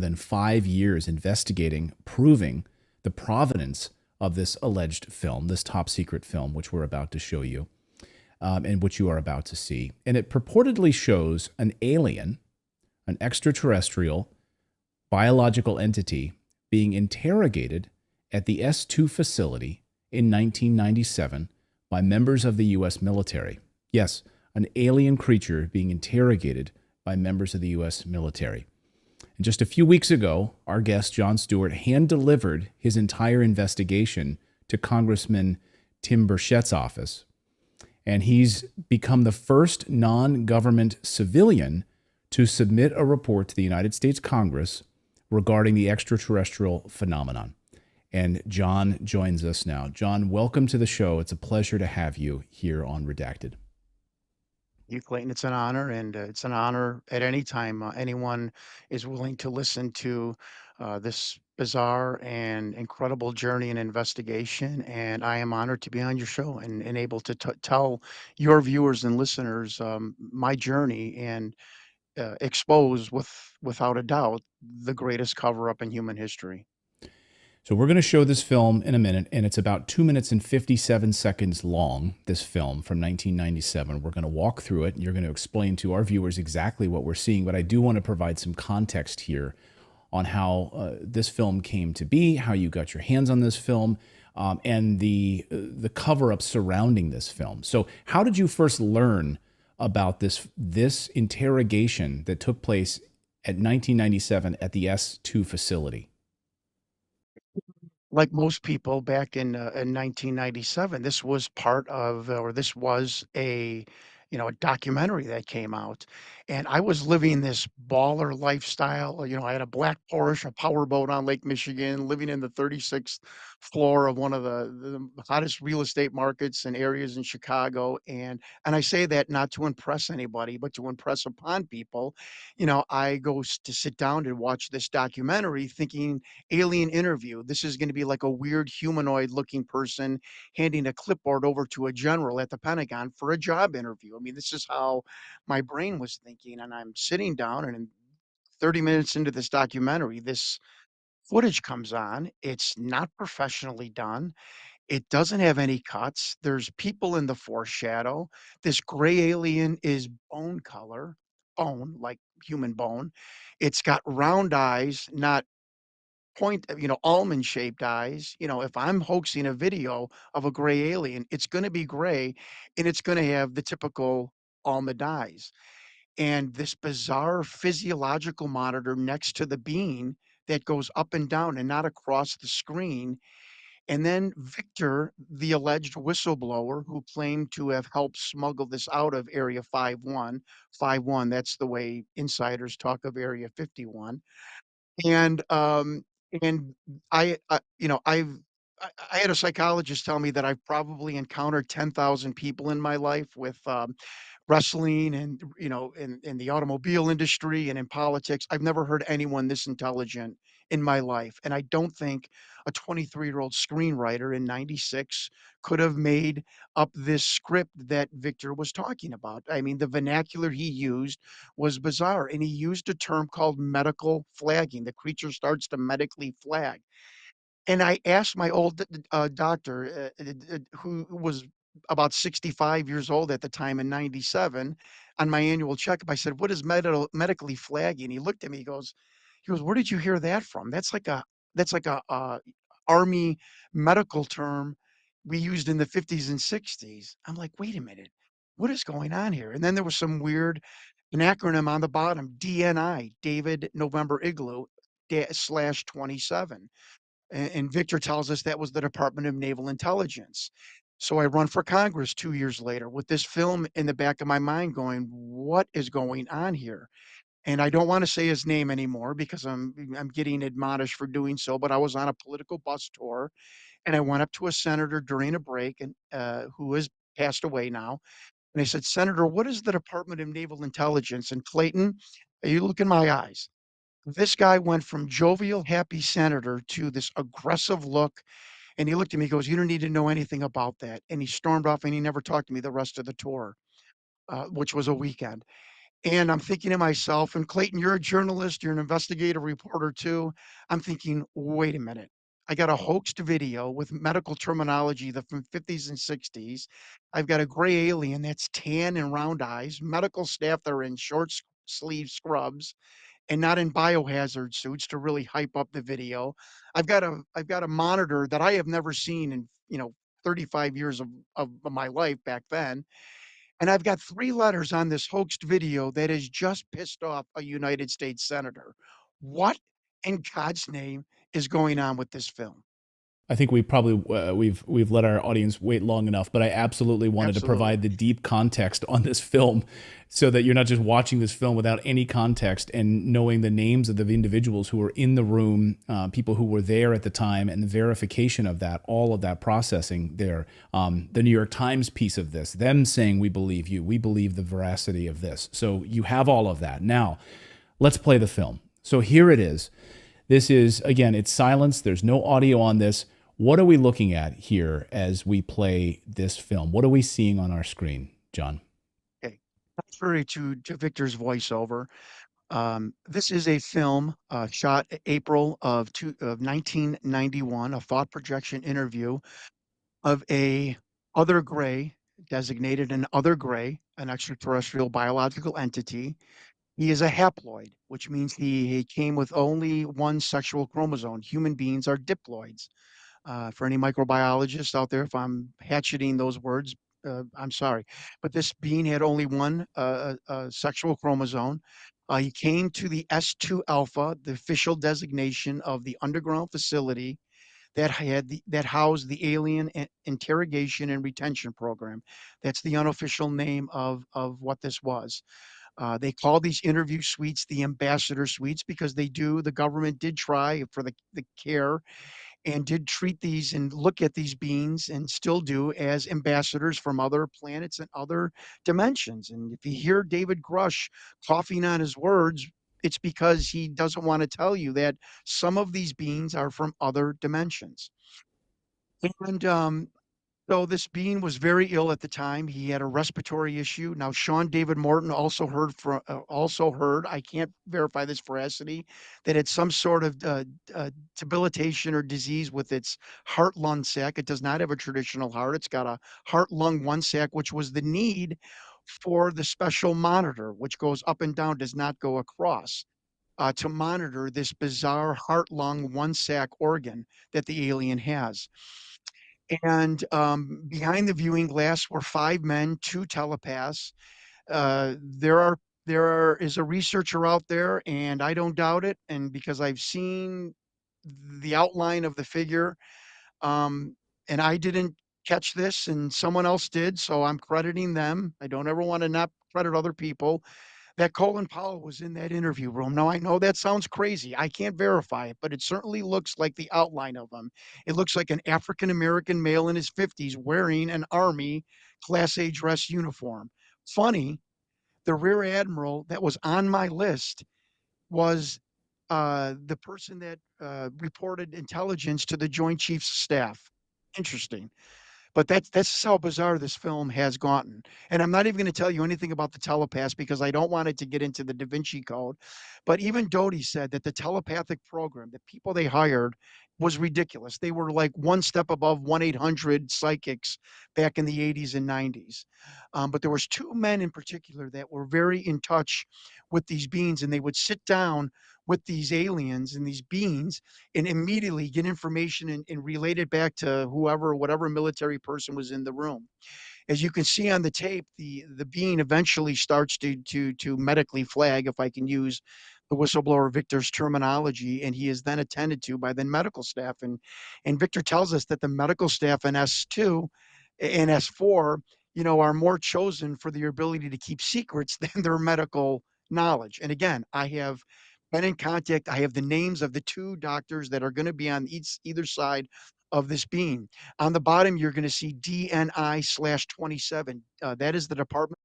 than 5 years investigating, proving the provenance of this alleged film, this top secret film, which we're about to show you, and which you are about to see. And it purportedly shows an alien, an extraterrestrial biological entity being interrogated at the S2 facility in 1997 by members of the U.S. military. Yes, an alien creature being interrogated by members of the U.S. military. And just a few weeks ago, our guest, Jon Stewart, hand-delivered his entire investigation to Congressman Tim Burchett's office. And he's become the first non-government civilian to submit a report to the United States Congress regarding the extraterrestrial phenomenon. And Jon joins us now. Jon, welcome to the show. It's a pleasure to have you here on Redacted. You, Clayton, it's an honor, and it's an honor at any time anyone is willing to listen to this bizarre and incredible journey and investigation. And I am honored to be on your show and able to tell your viewers and listeners my journey and expose without a doubt the greatest cover up in human history. So we're going to show this film in a minute, and it's about 2 minutes and 57 seconds long, this film from 1997. We're going to walk through it, and you're going to explain to our viewers exactly what we're seeing, but I do want to provide some context here on how this film came to be, how you got your hands on this film, and the cover-up surrounding this film. So how did you first learn about this interrogation that took place at 1997 at the S2 facility? Like most people back in 1997, this was part of, or this was a documentary that came out, and I was living this baller lifestyle. I had a black Porsche, a powerboat on Lake Michigan, living in the 36th floor of one of the hottest real estate markets and areas in Chicago, and I say that not to impress anybody, but to impress upon people. I go to sit down and watch this documentary thinking alien interview. This is gonna be like a weird humanoid looking person handing a clipboard over to a general at the Pentagon for a job interview. I mean, this is how my brain was thinking, and I'm sitting down, and in 30 minutes into this documentary, this footage comes on. It's not professionally done. It doesn't have any cuts. There's people in the foreshadow. This gray alien is bone color, bone, like human bone. It's got round eyes, not almond-shaped eyes. If I'm hoaxing a video of a gray alien, it's gonna be gray, and it's gonna have the typical almond eyes. And this bizarre physiological monitor next to the being that goes up and down and not across the screen. And then Victor, the alleged whistleblower who claimed to have helped smuggle this out of Area 51, that's the way insiders talk of Area 51. And, and I had a psychologist tell me that I've probably encountered 10,000 people in my life with, wrestling and, in the automobile industry and in politics. I've never heard anyone this intelligent in my life, and I don't think a 23-year-old screenwriter in '96 could have made up this script that Victor was talking about. I mean, the vernacular he used was bizarre, and he used a term called medical flagging. The creature starts to medically flag. And I asked my old doctor, who was about 65 years old at the time in '97, on my annual checkup. I said, "What is medically flagging?" He looked at me. He goes, "Where did you hear that from? That's like a army medical term we used in the '50s and '60s." I'm like, "Wait a minute, what is going on here?" And then there was some weird an acronym on the bottom, DNI, David November Igloo slash 27. And Victor tells us that was the Department of Naval Intelligence. So I run for Congress 2 years later with this film in the back of my mind going, "What is going on here?" And I don't wanna say his name anymore because I'm getting admonished for doing so, but I was on a political bus tour, and I went up to a senator during a break and, who has passed away now, and I said, "Senator, what is the Department of Naval Intelligence?" And Clayton, you look in my eyes. This guy went from jovial, happy senator to this aggressive look, and he looked at me, he goes, "You don't need to know anything about that." And he stormed off, and he never talked to me the rest of the tour, which was a weekend. And I'm thinking to myself, and Clayton, you're a journalist, you're an investigative reporter too. I'm thinking, wait a minute. I got a hoaxed video with medical terminology from 50s and 60s. I've got a gray alien that's tan and round eyes, medical staff that are in short sleeve scrubs and not in biohazard suits to really hype up the video. I've got a monitor that I have never seen in, 35 years of my life back then, and I've got 3 letters on this hoaxed video that has just pissed off a United States senator. What in God's name is going on with this film? I think we probably we've let our audience wait long enough, but I absolutely wanted to Absolutely. provide the deep context on this film, so that you're not just watching this film without any context and knowing the names of the individuals who were in the room, people who were there at the time, and the verification of that, all of that processing there. The New York Times piece of this, them saying we believe you, we believe the veracity of this. So you have all of that. Now, let's play the film. So here it is. This is, again, it's silence. There's no audio on this. What are we looking at here as we play this film? What are we seeing on our screen, John? Okay. Contrary to Victor's voiceover, this is a film shot April of 1991, a thought projection interview of a other gray, designated an other gray, an extraterrestrial biological entity. He is a haploid, which means he came with only one sexual chromosome. Human beings are diploids. For any microbiologists out there, if I'm hatcheting those words, I'm sorry. But this being had only one sexual chromosome. He came to the S2 alpha, the official designation of the underground facility that housed the alien interrogation and retention program. That's the unofficial name of what this was. They call these interview suites the ambassador suites because the government did try for the care and did treat these and look at these beings and still do as ambassadors from other planets and other dimensions. And if you hear David Grush coughing on his words, it's because he doesn't want to tell you that some of these beings are from other dimensions. And so this being was very ill at the time. He had a respiratory issue. Now, Sean David Morton also heard. I can't verify this veracity, that it's some sort of debilitation or disease with its heart lung sac. It does not have a traditional heart. It's got a heart lung one sac, which was the need for the special monitor, which goes up and down, does not go across. To monitor this bizarre heart lung one sac organ that the alien has. And behind the viewing glass were 5 men, 2 telepaths. There is a researcher out there, and I don't doubt it. And because I've seen the outline of the figure, um, and I didn't catch this, and someone else did, so I'm crediting them. I don't ever want to not credit other people that Colin Powell was in that interview room. Now, I know that sounds crazy. I can't verify it, but it certainly looks like the outline of him. It looks like an African American male in his 50s wearing an Army Class A dress uniform. Funny, the Rear Admiral that was on my list was the person that reported intelligence to the Joint Chiefs of Staff. Interesting. But that's how bizarre this film has gotten, and I'm not even gonna tell you anything about the telepaths because I don't want it to get into the Da Vinci Code, but even Doty said that the telepathic program, the people they hired, was ridiculous. They were like one step above 1-800 psychics back in the '80s and '90s. But there was 2 men in particular that were very in touch with these beings, and they would sit down with these aliens and these beings and immediately get information and relate it back to whatever military person was in the room. As you can see on the tape, the being eventually starts to medically flag, if I can use the whistleblower Victor's terminology, and he is then attended to by the medical staff. And Victor tells us that the medical staff in S2 and S4, are more chosen for their ability to keep secrets than their medical knowledge. And again, I have been in contact. I have the names of the 2 doctors that are going to be on either side of this being. On the bottom, you're going to see DNI/27. That is the Department